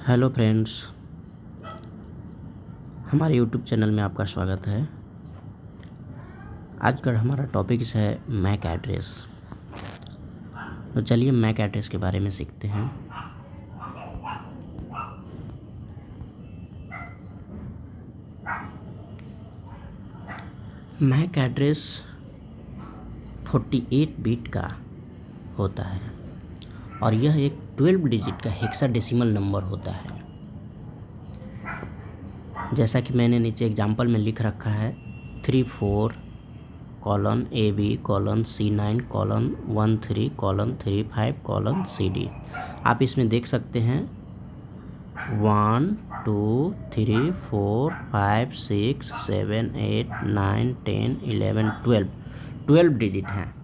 Hello friends, हमारे YouTube channel में आपका स्वागत है। आज का हमारा टॉपिक है मैक एड्रेस। तो चलिए मैक एड्रेस के बारे में सीखते हैं। मैक एड्रेस 48 बिट का होता है और यह एक 12 डिजिट का हेक्साडेसिमल नंबर होता है। जैसा कि मैंने नीचे एग्जाम्पल में लिख रखा है 34:AB:C9:13:35:CD। आप इसमें देख सकते हैं 1 2 3 4 5 6 7 8 9 10 11 12 डिजिट हैं।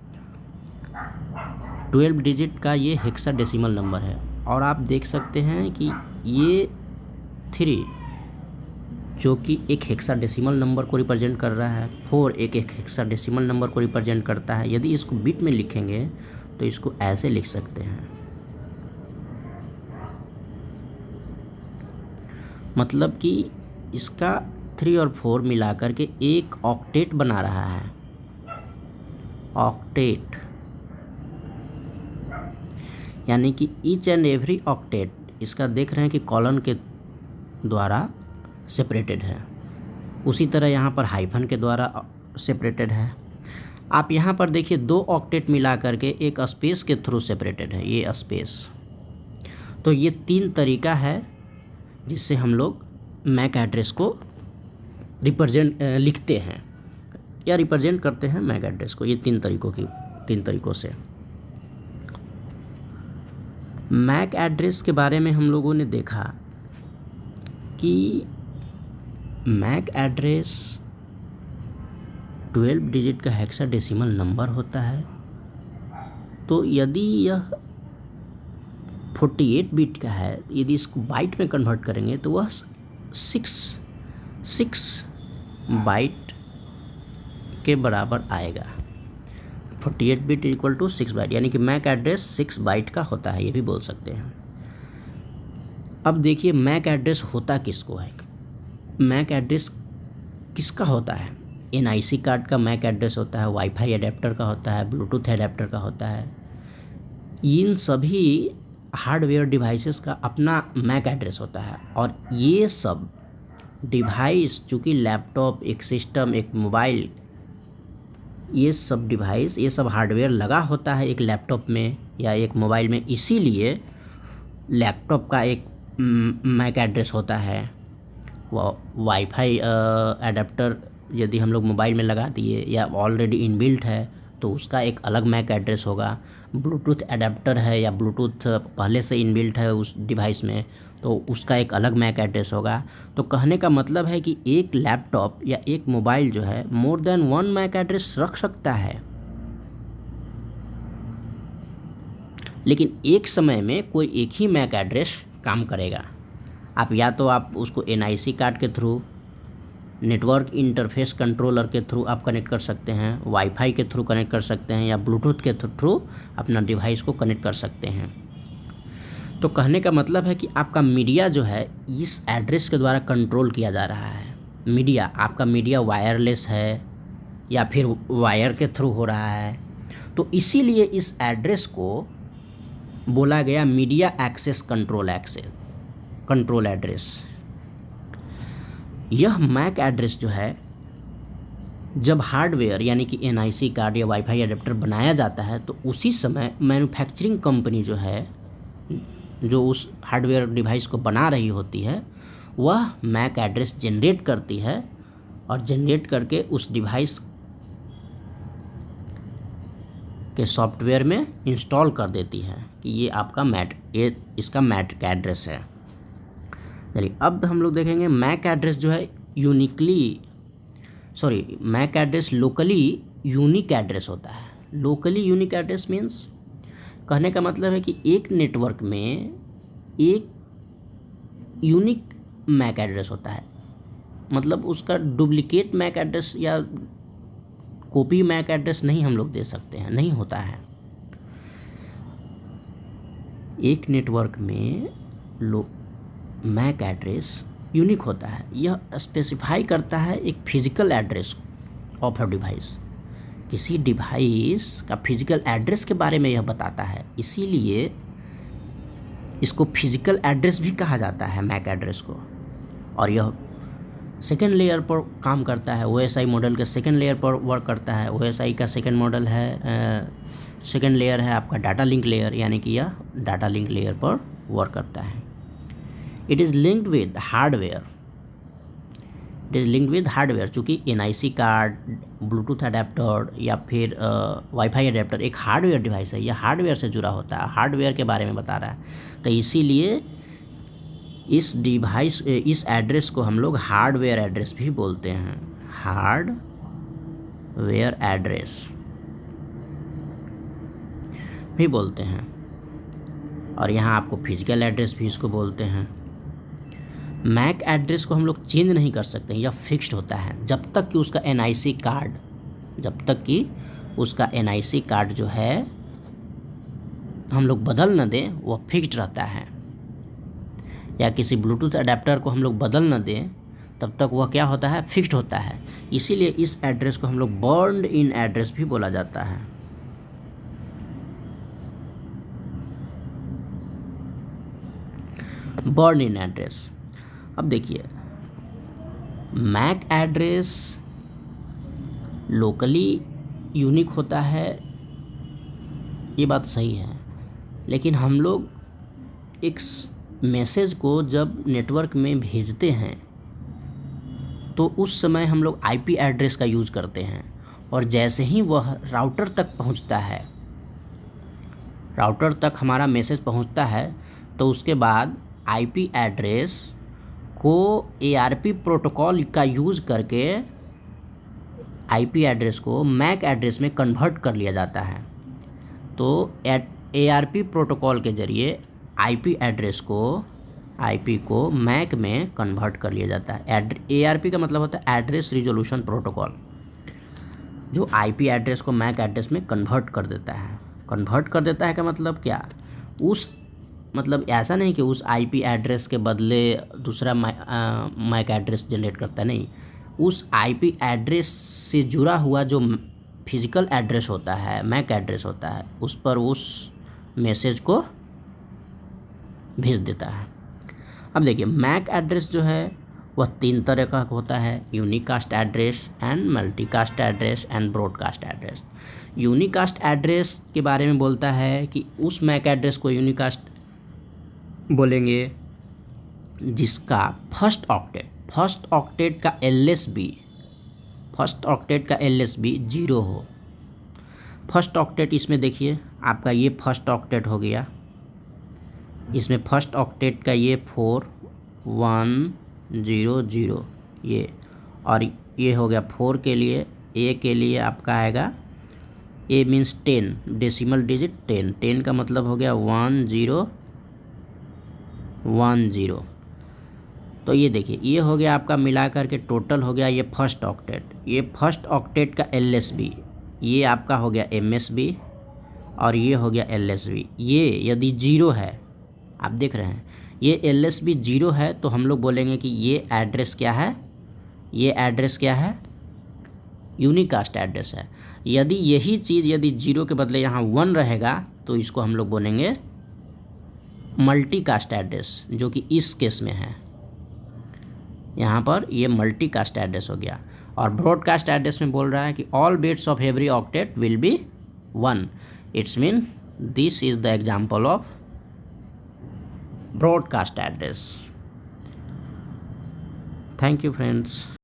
12 डिजिट का ये हेक्साडेसिमल नंबर है और आप देख सकते हैं कि ये 3 जो कि एक हेक्साडेसिमल नंबर को रिप्रेजेंट कर रहा है, 4 एक हेक्साडेसिमल नंबर को रिप्रेजेंट करता है। यदि इसको बिट में लिखेंगे तो इसको ऐसे लिख सकते हैं, मतलब कि इसका 3 और 4 मिलाकर के एक ऑक्टेट बना रहा है। ऑक्टेट यानी कि ईच एंड एवरी ऑक्टेट इसका देख रहे हैं कि कॉलन के द्वारा सेपरेटेड है। उसी तरह यहाँ पर हाइफन के द्वारा सेपरेटेड है। आप यहाँ पर देखिए 2 ऑक्टेट मिला करके एक स्पेस के थ्रू सेपरेटेड है, ये स्पेस। तो ये 3 तरीका है जिससे हम लोग मैक एड्रेस को लिखते हैं या रिप्रेजेंट करते हैं मैक एड्रेस को। ये 3 तरीकों से। मैक एड्रेस के बारे में हम लोगों ने देखा कि मैक एड्रेस 12 डिजिट का हेक्साडेसिमल नंबर होता है। तो यदि यह 48 बिट का है, यदि इसको बाइट में कन्वर्ट करेंगे तो वह 6 बाइट के बराबर आएगा। 48 बिट इक्वल टू 6 बाइट, यानी कि मैक एड्रेस 6 बाइट का होता है, ये भी बोल सकते हैं। अब देखिए मैक एड्रेस होता किसको है। मैक एड्रेस किसका होता है? एनआईसी कार्ड का मैक एड्रेस होता है, वाईफाई एडेप्टर का होता है, ब्लूटूथ एडेप्टर का होता है। इन सभी हार्डवेयर डिवाइसेस का अपना मैक एड्रेस होता है और ये सब डिवाइस, चूँकि लैपटॉप, एक सिस्टम, एक मोबाइल, ये सब डिवाइस, ये सब हार्डवेयर लगा होता है एक लैपटॉप में या एक मोबाइल में। इसीलिए लैपटॉप का एक मैक एड्रेस होता है। वाईफाई एडेप्टर यदि हम लोग मोबाइल में लगा दिए या ऑलरेडी इनबिल्ट है तो उसका एक अलग मैक एड्रेस होगा। ब्लूटूथ एडेप्टर है या ब्लूटूथ पहले से इनबिल्ट है उस डिवाइस में तो उसका एक अलग मैक एड्रेस होगा। तो कहने का मतलब है कि एक लैपटॉप या एक मोबाइल जो है मोर देन 1 मैक एड्रेस रख सकता है, लेकिन एक समय में कोई एक ही मैक एड्रेस काम करेगा। आप या तो आप उसको एनआईसी कार्ड के थ्रू, नेटवर्क इंटरफेस कंट्रोलर के थ्रू आप कनेक्ट कर सकते हैं, वाईफाई के थ्रू कनेक्ट कर सकते हैं या ब्लूटूथ के थ्रू अपना डिवाइस को कनेक्ट कर सकते हैं। तो कहने का मतलब है कि आपका मीडिया जो है इस एड्रेस के द्वारा कंट्रोल किया जा रहा है। मीडिया, आपका मीडिया वायरलेस है या फिर वायर के थ्रू हो रहा है, तो इसीलिए इस एड्रेस को बोला गया मीडिया एक्सेस कंट्रोल एड्रेस। यह मैक एड्रेस जो है जब हार्डवेयर यानी कि एनआईसी कार्ड या वाईफाई एडेप्टर बनाया जाता है तो उसी समय मैन्युफैक्चरिंग कंपनी जो है, जो उस हार्डवेयर डिवाइस को बना रही होती है, वह मैक एड्रेस जनरेट करती है और जनरेट करके उस डिवाइस के सॉफ्टवेयर में इंस्टॉल कर देती है कि ये आपका इसका मैक एड्रेस है। चलिए अब हम लोग देखेंगे मैक एड्रेस जो है MAC address locally unique address होता है। लोकली यूनिक एड्रेस मीन्स, कहने का मतलब है कि एक नेटवर्क में एक यूनिक मैक एड्रेस होता है, मतलब उसका डुप्लीकेट मैक एड्रेस या कॉपी मैक एड्रेस नहीं हम लोग दे सकते हैं, नहीं होता है। एक नेटवर्क में मैक एड्रेस यूनिक होता है। यह स्पेसिफाई करता है एक physical address of a device, किसी डिवाइस का फिजिकल एड्रेस के बारे में यह बताता है, इसीलिए इसको फिजिकल एड्रेस भी कहा जाता है मैक एड्रेस को। और यह सेकेंड लेयर पर काम करता है, OSI मॉडल के सेकेंड लेयर पर वर्क करता है। OSI का सेकेंड मॉडल है, सेकेंड लेयर है आपका डाटा लिंक लेयर, यानी कि यह डाटा लिंक लेयर पर वर्क करता है। It is linked with hardware, it is linked with hardware, चूँकि NIC कार्ड, ब्लूटूथ अडेप्टर या फिर वाईफाई अडेप्टर एक हार्डवेयर डिवाइस है, यह हार्डवेयर से जुड़ा होता है, हार्डवेयर के बारे में बता रहा है। तो इसीलिए इस डिवाइस, इस एड्रेस को हम लोग हार्डवेयर एड्रेस भी बोलते हैं, हार्डवेयर एड्रेस भी बोलते हैं। और यहाँ आपको फिजिकल एड्रेस भी इसको बोलते हैं। मैक एड्रेस को हम लोग चेंज नहीं कर सकते, यह फिक्स्ड होता है जब तक कि उसका NIC कार्ड, जब तक कि उसका NIC कार्ड जो है हम लोग बदल न दें, वह फिक्स्ड रहता है। या किसी ब्लूटूथ अडेप्टर को हम लोग बदल न दें, तब तक वह क्या होता है, फिक्स्ड होता है। इसीलिए इस एड्रेस को हम लोग बर्न्ड इन एड्रेस भी बोला जाता है। बर्न इन एड्रेस। अब देखिए, मैक एड्रेस लोकली यूनिक होता है, ये बात सही है, लेकिन हम लोग एक मैसेज को जब नेटवर्क में भेजते हैं तो उस समय हम लोग IP एड्रेस का यूज़ करते हैं, और जैसे ही वह राउटर तक पहुंचता है, राउटर तक हमारा मैसेज पहुंचता है, तो उसके बाद IP एड्रेस को ARP प्रोटोकॉल का यूज़ करके IP एड्रेस को मैक एड्रेस में कन्वर्ट कर लिया जाता है। तो ARP प्रोटोकॉल के ज़रिए IP एड्रेस को, IP को मैक में कन्वर्ट कर लिया जाता है। ARP का मतलब होता है एड्रेस रिजोल्यूशन प्रोटोकॉल, जो IP एड्रेस को मैक एड्रेस में कन्वर्ट कर देता है। कन्वर्ट कर देता है का मतलब क्या, उस मतलब ऐसा नहीं कि उस IP एड्रेस के बदले दूसरा मैक एड्रेस जनरेट करता है, नहीं, उस IP एड्रेस से जुड़ा हुआ जो फिजिकल एड्रेस होता है, मैक एड्रेस होता है, उस पर उस मैसेज को भेज देता है। अब देखिए, मैक एड्रेस जो है वह 3 तरह का होता है, unicast address and multicast address and broadcast address. Unicast address के बारे में बोलता है कि उस मैक एड्रेस को यूनिकास्ट बोलेंगे जिसका फर्स्ट ऑक्टेट का LSB 0 हो। फर्स्ट ऑक्टेट, इसमें देखिए आपका ये फर्स्ट ऑक्टेट हो गया, इसमें फर्स्ट ऑक्टेट का ये 4100 ये, और ये हो गया 4 के लिए। A के लिए आपका आएगा, A मीन्स 10, डेसिमल डिजिट 10 का मतलब हो गया 1010। तो ये देखिए, ये हो गया आपका मिला करके टोटल हो गया ये फर्स्ट ऑक्टेट। ये फर्स्ट ऑक्टेट का LSB, ये आपका हो गया MSB, और ये हो गया LSB। ये यदि 0 है, आप देख रहे हैं ये LSB 0 है, तो हम लोग बोलेंगे कि ये एड्रेस क्या है, ये एड्रेस क्या है, यूनिकास्ट एड्रेस है। यदि यही चीज़ यदि 0 के बदले यहाँ 1 रहेगा, तो इसको हम लोग बोलेंगे मल्टीकास्ट एड्रेस, जो कि इस केस में है। यहाँ पर ये मल्टीकास्ट एड्रेस हो गया। और ब्रॉडकास्ट एड्रेस में बोल रहा है कि all bits of every octet will be 1। It's mean this is the example of broadcast address. Thank you friends.